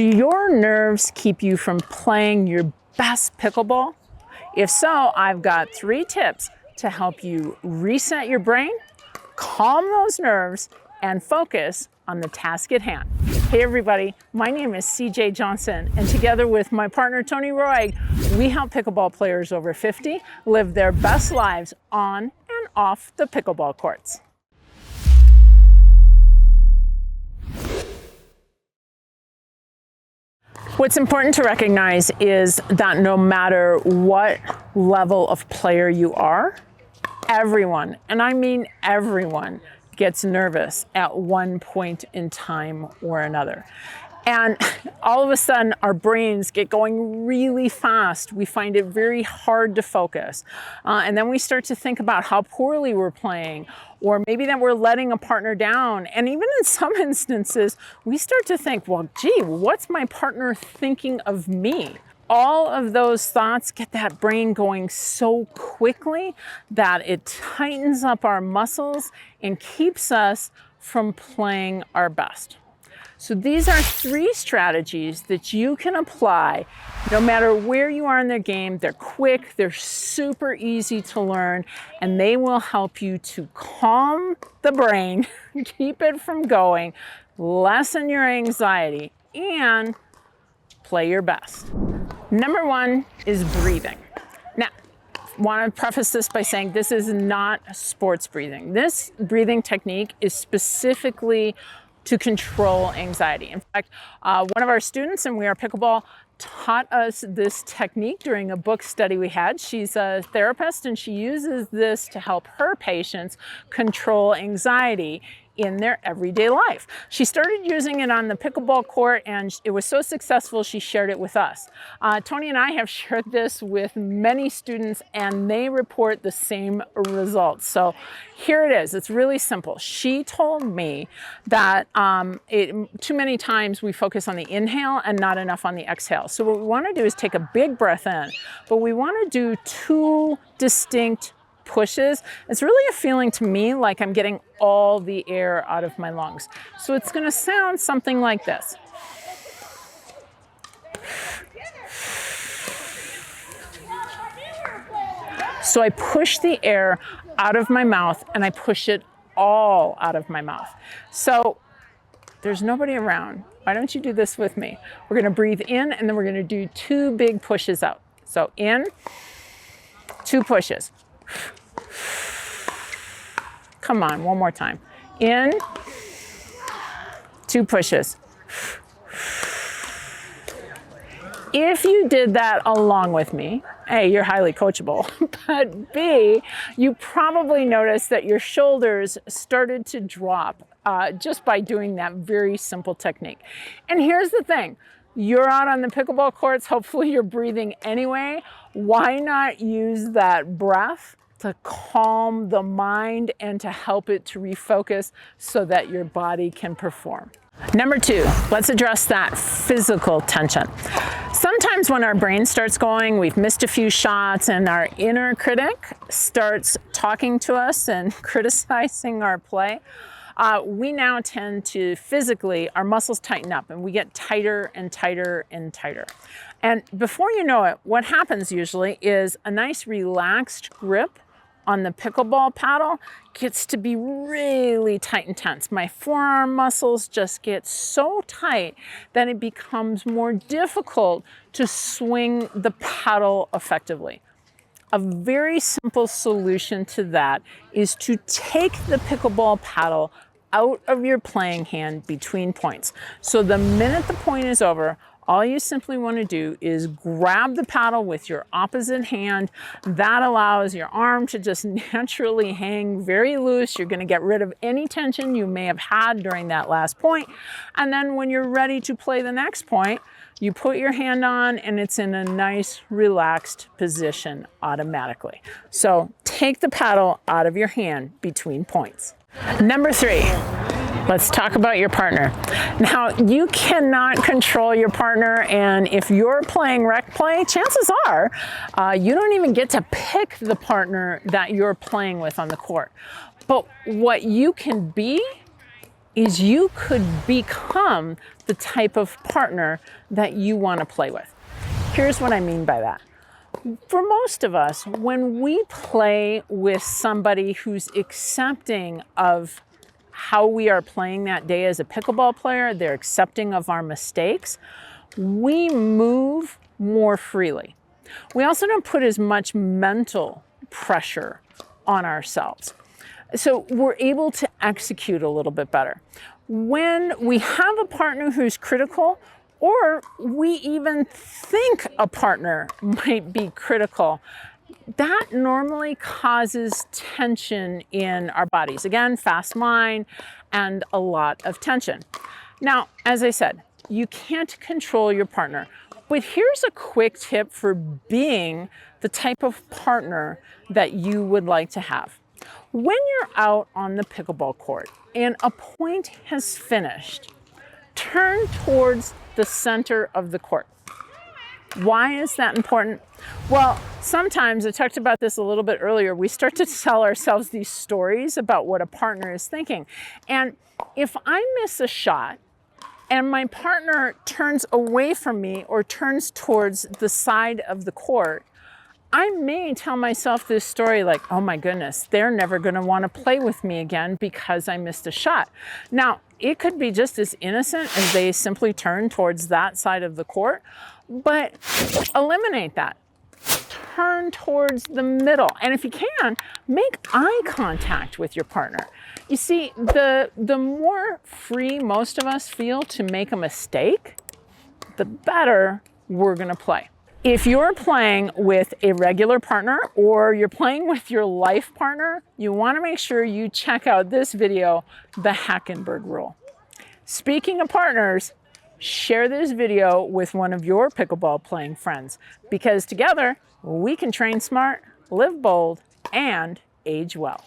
Do your nerves keep you from playing your best pickleball? If so, I've got 3 tips to help you reset your brain, calm those nerves, and focus on the task at hand. Hey everybody, my name is CJ Johnson, and together with my partner Tony Roig, we help pickleball players over 50 live their best lives on and off the pickleball courts. What's important to recognize is that no matter what level of player you are, everyone, and I mean everyone, gets nervous at one point in time or another. And all of a sudden, our brains get going really fast. We find it very hard to focus. And then we start to think about how poorly we're playing, or maybe that we're letting a partner down. And even in some instances, we start to think, well, gee, what's my partner thinking of me? All of those thoughts get that brain going so quickly that it tightens up our muscles and keeps us from playing our best. So these are 3 strategies that you can apply no matter where you are in the game. They're quick, they're super easy to learn, and they will help you to calm the brain, keep it from going, lessen your anxiety, and play your best. Number 1 is breathing. Now, I want to preface this by saying this is not sports breathing. This breathing technique is specifically to control anxiety. In fact, one of our students in WeArePickleball taught us this technique during a book study we had. She's a therapist and she uses this to help her patients control anxiety in their everyday life. She started using it on the pickleball court and it was so successful she shared it with us. Tony and I have shared this with many students and they report the same results. So here it is. It's really simple. She told me that too many times we focus on the inhale and not enough on the exhale. So what we want to do is take a big breath in, but we want to do 2 distinct pushes. It's really a feeling to me like I'm getting all the air out of my lungs. So it's going to sound something like this. So I push the air out of my mouth and I push it all out of my mouth. So there's nobody around. Why don't you do this with me? We're going to breathe in and then we're going to do 2 big pushes out. So in, 2 pushes. Come on, one more time. In, 2 pushes. If you did that along with me, A, you're highly coachable, but B, you probably noticed that your shoulders started to drop just by doing that very simple technique. And here's the thing. You're out on the pickleball courts, hopefully you're breathing anyway. Why not use that breath to calm the mind and to help it to refocus so that your body can perform? Number 2, let's address that physical tension. Sometimes when our brain starts going, we've missed a few shots and our inner critic starts talking to us and criticizing our play. We now tend to physically, our muscles tighten up and we get tighter and tighter and tighter. And before you know it, what happens usually is a nice relaxed grip on the pickleball paddle gets to be really tight and tense. My forearm muscles just get so tight that it becomes more difficult to swing the paddle effectively. A very simple solution to that is to take the pickleball paddle out of your playing hand between points. So the minute the point is over, all you simply want to do is grab the paddle with your opposite hand. That allows your arm to just naturally hang very loose. You're going to get rid of any tension you may have had during that last point. And then when you're ready to play the next point, you put your hand on and it's in a nice relaxed position automatically. So take the paddle out of your hand between points. Number 3. Let's talk about your partner. Now, you cannot control your partner, and if you're playing rec play, chances are you don't even get to pick the partner that you're playing with on the court. But what you can be is you could become the type of partner that you want to play with. Here's what I mean by that. For most of us, when we play with somebody who's accepting of how we are playing that day as a pickleball player, they're accepting of our mistakes, we move more freely. We also don't put as much mental pressure on ourselves. So we're able to execute a little bit better. When we have a partner who's critical, or we even think a partner might be critical, that normally causes tension in our bodies. Again, fast mind and a lot of tension. Now, as I said, you can't control your partner, but here's a quick tip for being the type of partner that you would like to have. When you're out on the pickleball court and a point has finished, turn towards the center of the court. Why is that important? Well, sometimes, I talked about this a little bit earlier, we start to tell ourselves these stories about what a partner is thinking. And if I miss a shot and my partner turns away from me or turns towards the side of the court, I may tell myself this story like, oh my goodness, they're never going to want to play with me again because I missed a shot. Now, it could be just as innocent as they simply turn towards that side of the court, but eliminate that. Turn towards the middle. And if you can, make eye contact with your partner. You see, the more free most of us feel to make a mistake, the better we're going to play. If you're playing with a regular partner or you're playing with your life partner, you want to make sure you check out this video, the Hackenberg Rule. Speaking of partners, share this video with one of your pickleball playing friends, because together we can train smart, live bold, and age well.